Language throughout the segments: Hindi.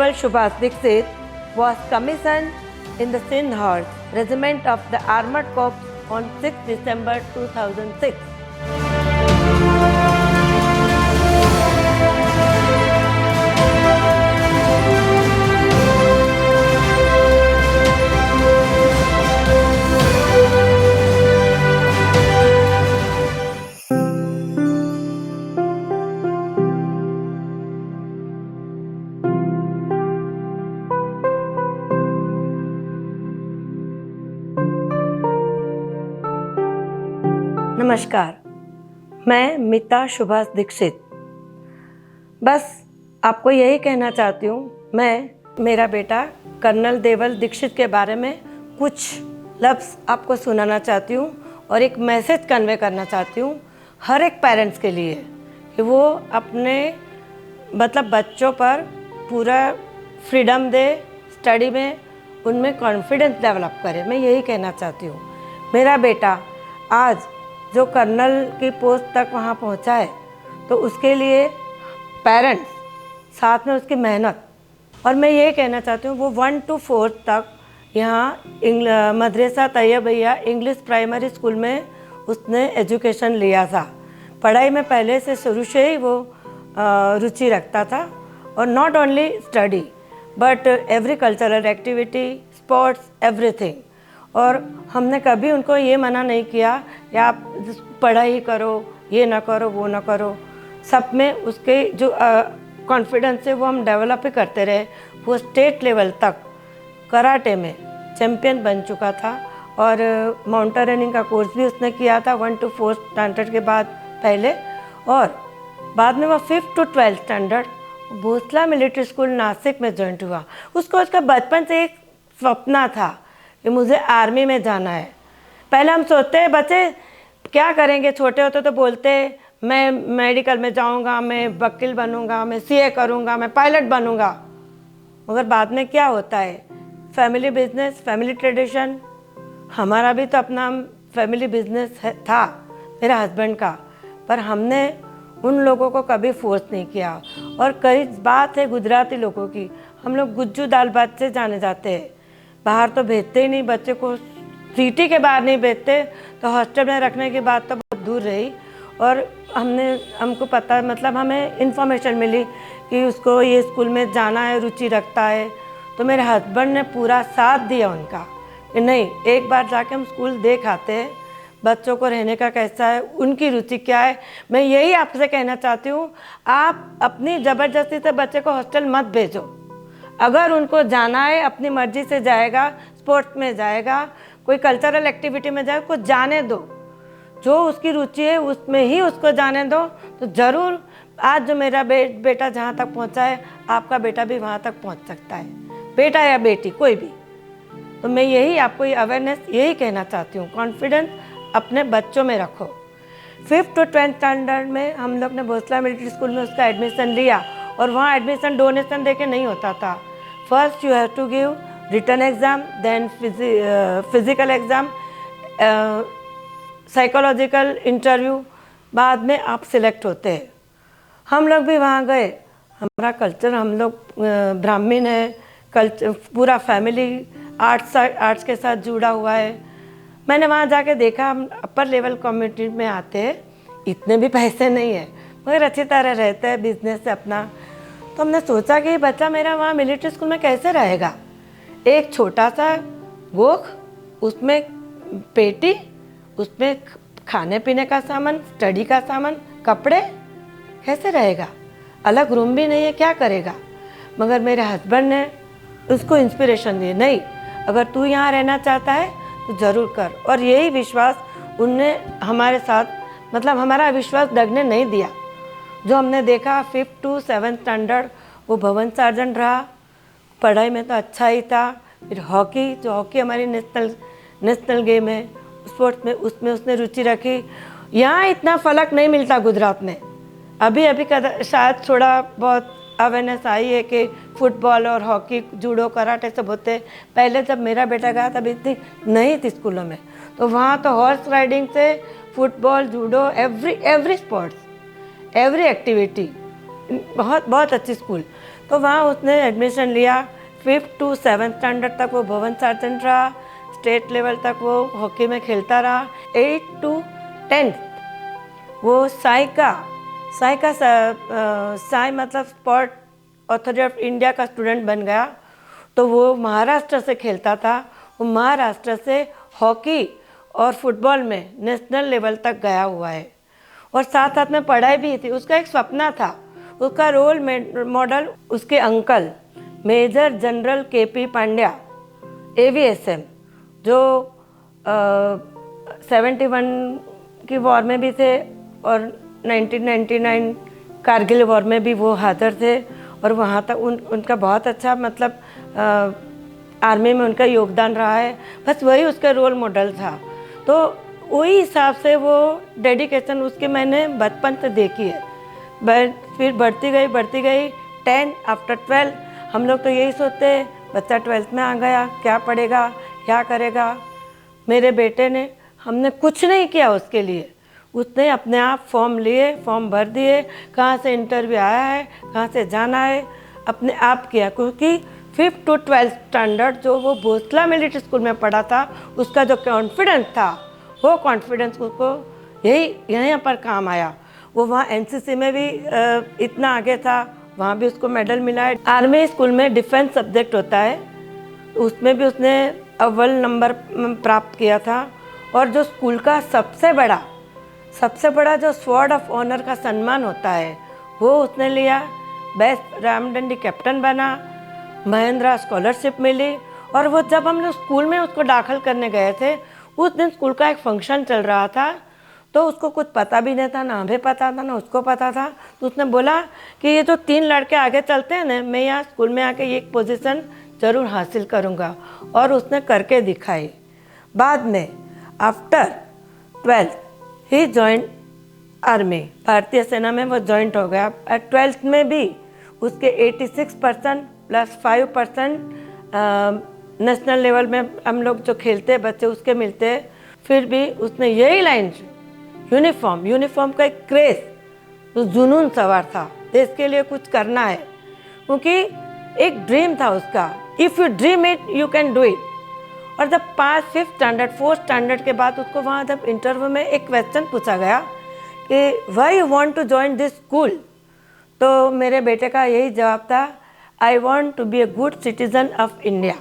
Colonel Subhas Dixit was commissioned in the Sindh Horse Regiment of the Armored Corps on 6 December 2006. नमस्कार, मैं मिता सुभाष दीक्षित। बस आपको यही कहना चाहती हूँ, मेरा बेटा कर्नल देवल दीक्षित के बारे में कुछ लफ्ज़ आपको सुनाना चाहती हूँ और एक मैसेज कन्वे करना चाहती हूँ हर एक पेरेंट्स के लिए कि वो अपने बच्चों पर पूरा फ्रीडम दे, स्टडी में उनमें कॉन्फिडेंस डेवलप करे। मैं यही कहना चाहती हूँ। मेरा बेटा आज जो कर्नल की पोस्ट तक वहाँ पहुँचा है तो उसके लिए पेरेंट्स, साथ में उसकी मेहनत, और मैं ये कहना चाहती हूँ वो 1 to 4 तक यहाँ मदरसा तैयबैया इंग्लिश प्राइमरी स्कूल में उसने एजुकेशन लिया था। पढ़ाई में पहले से शुरू से ही वो रुचि रखता था और not only study but every cultural activity, sports, everything. और हमने कभी उनको ये मना नहीं किया कि आप पढ़ाई करो, ये ना करो, वो ना करो। सब में उसके जो कॉन्फिडेंस है वो हम डेवलप ही करते रहे। वो स्टेट लेवल तक कराटे में चैम्पियन बन चुका था और माउंटेनियरिंग का कोर्स भी उसने किया था 1 to 4 स्टैंडर्ड के बाद पहले, और बाद में वो 5th to 12th standard Bhonsala military school Nashik में जॉइंट हुआ। उसका बचपन से एक सपना था कि मुझे आर्मी में जाना है। पहले हम सोचते हैं बच्चे क्या करेंगे, छोटे होते तो बोलते मैं मेडिकल में जाऊंगा, मैं वकील बनूंगा, मैं सीए करूंगा, मैं पायलट बनूंगा। मगर बाद में क्या होता है, फैमिली बिजनेस, फैमिली ट्रेडिशन। हमारा भी तो अपना फैमिली बिजनेस था मेरे हस्बैंड का, पर हमने उन लोगों को कभी फोर्स नहीं किया। और कई बात है गुजराती लोगों की, हम लोग गुज्जू दाल भात से जाने जाते हैं, बाहर तो भेजते ही नहीं बच्चे को, सिटी के बाहर नहीं भेजते, तो हॉस्टल में रखने की बात तो बहुत दूर रही। और हमको पता, हमें इन्फॉर्मेशन मिली कि उसको ये स्कूल में जाना है, रुचि रखता है, तो मेरे हस्बैंड ने पूरा साथ दिया उनका कि नहीं, एक बार जाके हम स्कूल देख आते हैं, बच्चों को रहने का कैसा है, उनकी रुचि क्या है। मैं यही आपसे कहना चाहती हूँ, आप अपनी ज़बरदस्ती से बच्चे को हॉस्टल मत भेजो। अगर उनको जाना है अपनी मर्जी से जाएगा, स्पोर्ट्स में जाएगा, कोई कल्चरल एक्टिविटी में जाएगा, कुछ जाने दो, जो उसकी रुचि है उसमें ही उसको जाने दो। तो ज़रूर आज जो मेरा बेटा जहाँ तक पहुँचा है, आपका बेटा भी वहाँ तक पहुँच सकता है, बेटा या बेटी कोई भी। तो मैं यही आपको ये अवेयरनेस यही कहना चाहती हूँ, कॉन्फिडेंस अपने बच्चों में रखो। 5th to 12th स्टैंडर्ड में हम लोग ने भोसला मिलिट्री स्कूल में उसका एडमिशन लिया और वहाँ एडमिशन डोनेशन दे के नहीं होता था। First you have to give written exam, then physical exam, psychological interview, बाद में आप सिलेक्ट होते हैं। हम लोग भी वहाँ गए, हमारा कल्चर, हम लोग ब्राह्मण है, कल्चर पूरा फैमिली आर्ट्स के साथ जुड़ा हुआ है। मैंने वहाँ जाके देखा, हम अपर लेवल कम्युनिटी में आते हैं, इतने भी पैसे नहीं है मगर अच्छी तरह रहते हैं बिजनेस से अपना। तो हमने सोचा कि बच्चा मेरा वहाँ मिलिट्री स्कूल में कैसे रहेगा, एक छोटा सा गोख, उसमें पेटी, उसमें खाने पीने का सामान, स्टडी का सामान, कपड़े, कैसे रहेगा, अलग रूम भी नहीं है, क्या करेगा। मगर मेरे हस्बैंड ने उसको इंस्पिरेशन दी, नहीं अगर तू यहाँ रहना चाहता है तो ज़रूर कर। और यही विश्वास उनने हमारे साथ, हमारा विश्वास डगने नहीं दिया। जो हमने देखा 5th to 7th स्टैंडर्ड वो भवन सार्जेंट रहा, पढ़ाई में तो अच्छा ही था। फिर हॉकी, जो हॉकी हमारी नेशनल गेम है, स्पोर्ट्स में उसमें उसने रुचि रखी। यहाँ इतना फलक नहीं मिलता गुजरात में, अभी शायद थोड़ा बहुत अवेयरनेस आई है कि फुटबॉल और हॉकी, जूडो, कराटे सब होते। पहले जब मेरा बेटा गया तब इतनी नहीं थी स्कूलों में, तो वहाँ तो हॉर्स राइडिंग से football, judo, every sports, every activity, बहुत अच्छी स्कूल। तो वहाँ उसने एडमिशन लिया। 5th to 7th स्टैंडर्ड तक वो भवन सार्जेंट रहा, स्टेट लेवल तक वो हॉकी में खेलता रहा। 8th to 10th वो साई मतलब स्पोर्ट अथॉरिटी ऑफ इंडिया का स्टूडेंट बन गया। तो वो महाराष्ट्र से खेलता था, वो महाराष्ट्र से हॉकी और फुटबॉल में नेशनल लेवल तक गया हुआ है और साथ साथ में पढ़ाई भी थी। उसका एक सपना था, उसका रोल मॉडल उसके uncle major general KP Pandya AVSM जो 71 की वॉर में भी थे और 1999 कारगिल वॉर में भी वो हाजिर थे और वहाँ तक उनका बहुत अच्छा मतलब आर्मी में उनका योगदान रहा है। बस वही उसका रोल मॉडल था। तो वही हिसाब से वो डेडिकेशन उसकी मैंने बचपन से देखी है। फिर बढ़ती गई 10 आफ्टर 12 हम लोग तो यही सोचते हैं बच्चा 12th में आ गया, क्या पढ़ेगा, क्या करेगा। मेरे बेटे ने, हमने कुछ नहीं किया उसके लिए, उसने अपने आप फॉर्म भर दिए, कहाँ से इंटरव्यू आया है, कहाँ से जाना है, अपने आप किया। क्योंकि 5th to 12th स्टैंडर्ड जो वो भोसला मिलिट्री स्कूल में पढ़ा था, उसका जो कॉन्फिडेंस था, वो कॉन्फिडेंस उसको यहाँ पर काम आया। वो वहाँ NCC में भी इतना आगे था, वहाँ भी उसको मेडल मिला है। आर्मी स्कूल में डिफेंस सब्जेक्ट होता है, उसमें भी उसने अव्वल नंबर प्राप्त किया था। और जो स्कूल का सबसे बड़ा जो स्वॉर्ड ऑफ ऑनर का सम्मान होता है वो उसने लिया। बेस्ट रामदंडी कैप्टन बना, महिंद्रा स्कॉलरशिप मिली। और वो जब हम लोग स्कूल में उसको दाखिल करने गए थे, उस दिन स्कूल का एक फंक्शन चल रहा था, तो उसको कुछ पता भी नहीं था, ना हमें पता था ना उसको पता था। तो उसने बोला कि ये जो 3 लड़के आगे चलते हैं ना, मैं यहाँ स्कूल में आके एक पोजीशन ज़रूर हासिल करूँगा। और उसने करके दिखाई। बाद में आफ्टर 12th ही जॉइन आर्मी, भारतीय सेना में वो जॉइंट हो गया। 12th में भी उसके 86% प्लस 5% नेशनल लेवल में हम लोग जो खेलते बच्चे उसके मिलते। फिर भी उसने यही लाइन, यूनिफॉर्म का एक क्रेज, तो जुनून सवार था, देश के लिए कुछ करना है। क्योंकि एक ड्रीम था उसका, if you dream it you can do it. और जब 5th स्टैंडर्ड 4th स्टैंडर्ड के बाद उसको वहाँ जब इंटरव्यू में एक क्वेश्चन पूछा गया कि why you want to join this school, तो मेरे बेटे का यही जवाब था, I want to be a good citizen of India.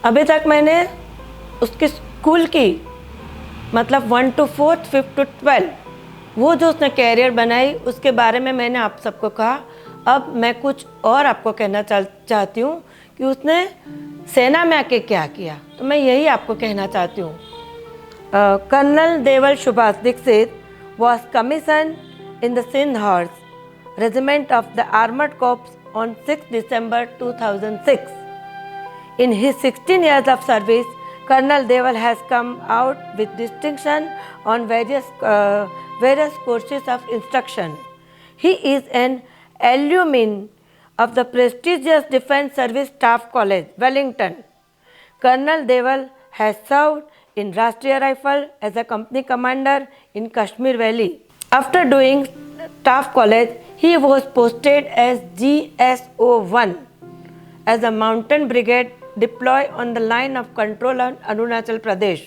अभी तक मैंने उसके स्कूल की मतलब 1 to 4th, 5th to 12 वो जो उसने कैरियर बनाई उसके बारे में मैंने आप सबको कहा। अब मैं कुछ और आपको कहना चाहती हूँ कि उसने सेना में आके क्या किया, तो मैं यही आपको कहना चाहती हूँ। Colonel Deval Subhash Dikshit was commissioned in the Sindh Horse Regiment of the Armored Corps on 6 December 2006. In his 16 years of service, Colonel Deval has come out with distinction on various courses of instruction. He is an alumni of the prestigious Defence Service Staff College, Wellington. Colonel Deval has served in Rashtriya Rifle as a company commander in Kashmir Valley. After doing Staff College, he was posted as GSO-1 as a mountain brigade deployed on the line of control on Arunachal Pradesh.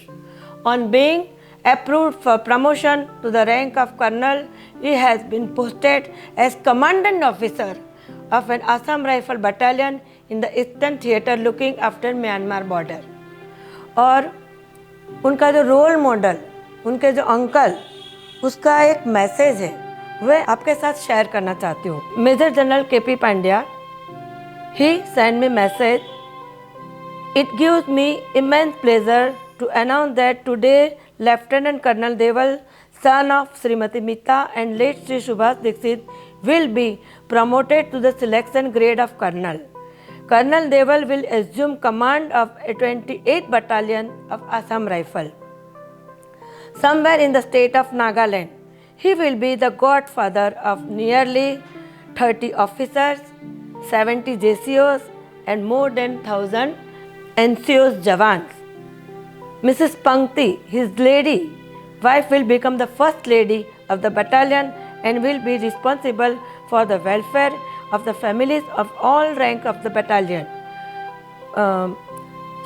On being approved for promotion to the rank of colonel, he has been posted as commandant officer of an Assam Rifle battalion in the Eastern Theatre looking after Myanmar border. और उनका जो रोल मॉडल, उनके जो अंकल, उसका एक मैसेज है, वह आपके साथ शेयर करना चाहती हूँ। Major general KP Pandya, he sent me message. It gives me immense pleasure to announce that today Lieutenant Colonel Deval, son of Srimati Mita and late Sri Subhas Dixit, will be promoted to the selection grade of Colonel. Colonel Deval will assume command of a 28th Battalion of Assam Rifle, somewhere in the state of Nagaland. He will be the godfather of nearly 30 officers, 70 JCOs and more than 1,000 NCOs Jawans. Mrs. Pankti, his lady wife, will become the first lady of the battalion and will be responsible for the welfare of the families of all rank of the battalion.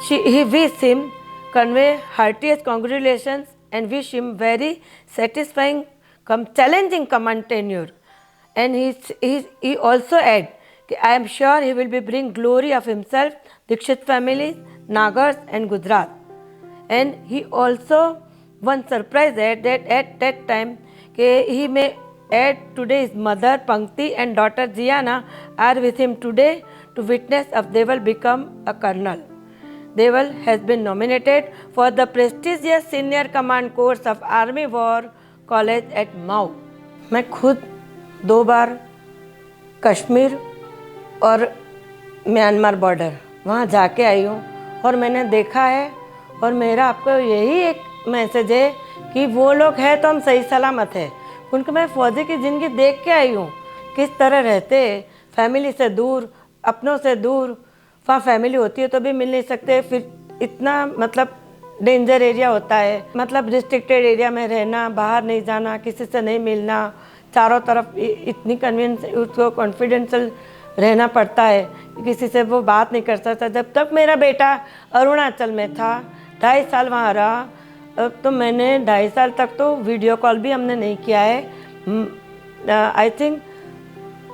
He wish him convey heartiest congratulations and wish him very satisfying, challenging command tenure. And he also add, I am sure he will be bring glory of himself, Dikshit family, Nagars and Gujarat. And he also one surprise at that time he may add today his mother Pankti and daughter Gianna are with him today to witness of they will become a colonel. Deval has been nominated for the prestigious senior command course of Army War College at Mau. मैं खुद 2 बार कश्मीर और म्यांमार बॉर्डर वहाँ जाके आई हूँ और मैंने देखा है और मेरा आपको यही एक मैसेज है कि वो लोग हैं तो हम सही सलामत है, क्योंकि मैं फ़ौजी की ज़िंदगी देख के आई हूँ किस तरह रहते, फैमिली से दूर, अपनों से दूर, वहाँ फैमिली होती है तो भी मिल नहीं सकते, फिर इतना मतलब डेंजर एरिया होता है, मतलब रिस्ट्रिक्टेड एरिया में रहना, बाहर नहीं जाना, किसी से नहीं मिलना, चारों तरफ इतनी कन्वीनियंस, उसको कॉन्फिडेंशियल रहना पड़ता है, किसी से वो बात नहीं कर सकता। जब तक मेरा बेटा अरुणाचल में था, 2.5 साल वहाँ रहा, तो मैंने 2.5 साल तक तो वीडियो कॉल भी हमने नहीं किया है। आई थिंक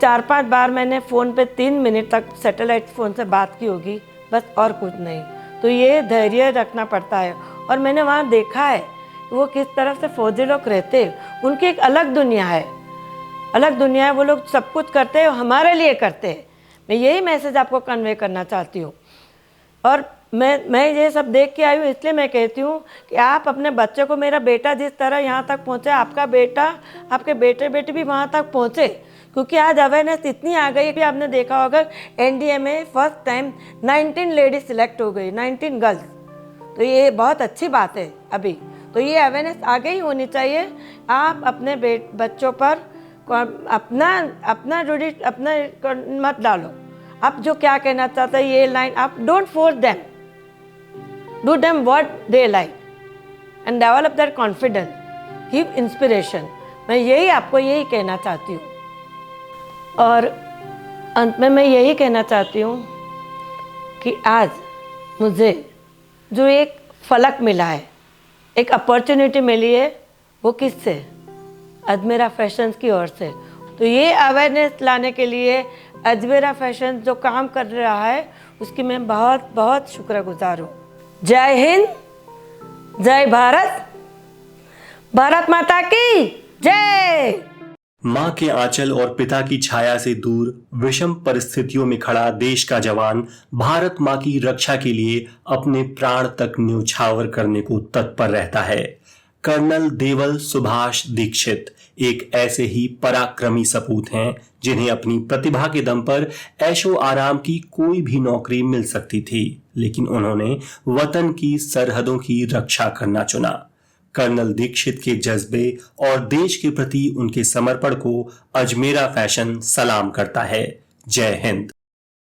4-5 बार मैंने फ़ोन पे 3 मिनट तक सैटेलाइट फ़ोन से बात की होगी, बस और कुछ नहीं। तो ये धैर्य रखना पड़ता है। और मैंने वहाँ देखा है वो किस तरह से फौजी लोग रहते, उनकी एक अलग दुनिया है, अलग दुनिया है। वो लोग सब कुछ करते हैं, हमारे लिए करते हैं। मैं यही मैसेज आपको कन्वे करना चाहती हूँ। और मैं ये सब देख के आई हूँ, इसलिए मैं कहती हूँ कि आप अपने बच्चे को, मेरा बेटा जिस तरह यहाँ तक पहुँचे, आपका बेटा, आपके बेटे बेटी भी वहाँ तक पहुँचे, क्योंकि आज अवेयरनेस इतनी आ गई कि आपने देखा होगा एनडीए में फर्स्ट टाइम 19 लेडीज सिलेक्ट हो गई, 19 गर्ल्स। तो ये बहुत अच्छी बात है अभी। तो ये अवेयरनेस आगे ही होनी चाहिए। आप अपने बच्चों पर अपना मत डालो। आप जो क्या कहना चाहते हैं ये लाइन, आप don't force them, do them what they like and develop that confidence, give inspiration. मैं यही आपको यही कहना चाहती हूँ। और अंत में मैं यही कहना चाहती हूँ कि आज मुझे जो एक फलक मिला है, एक अपॉर्चुनिटी मिली है, वो किससे? अजमेरा फैशंस की ओर से। तो ये अवेयरनेस लाने के लिए अजमेरा फैशन जो काम कर रहा है, उसकी मैं बहुत बहुत शुक्रगुजार हूँ। जय हिंद, जय भारत, भारत माता की जय। मां के आंचल और पिता की छाया से दूर विषम परिस्थितियों में खड़ा देश का जवान भारत मां की रक्षा के लिए अपने प्राण तक न्यौछावर करने को तत्पर रहता है। कर्नल देवल सुभाष दीक्षित एक ऐसे ही पराक्रमी सपूत हैं जिन्हें अपनी प्रतिभा के दम पर ऐशो आराम की कोई भी नौकरी मिल सकती थी, लेकिन उन्होंने वतन की सरहदों की रक्षा करना चुना। कर्नल दीक्षित के जज्बे और देश के प्रति उनके समर्पण को अजमेरा फैशन सलाम करता है। जय हिंद।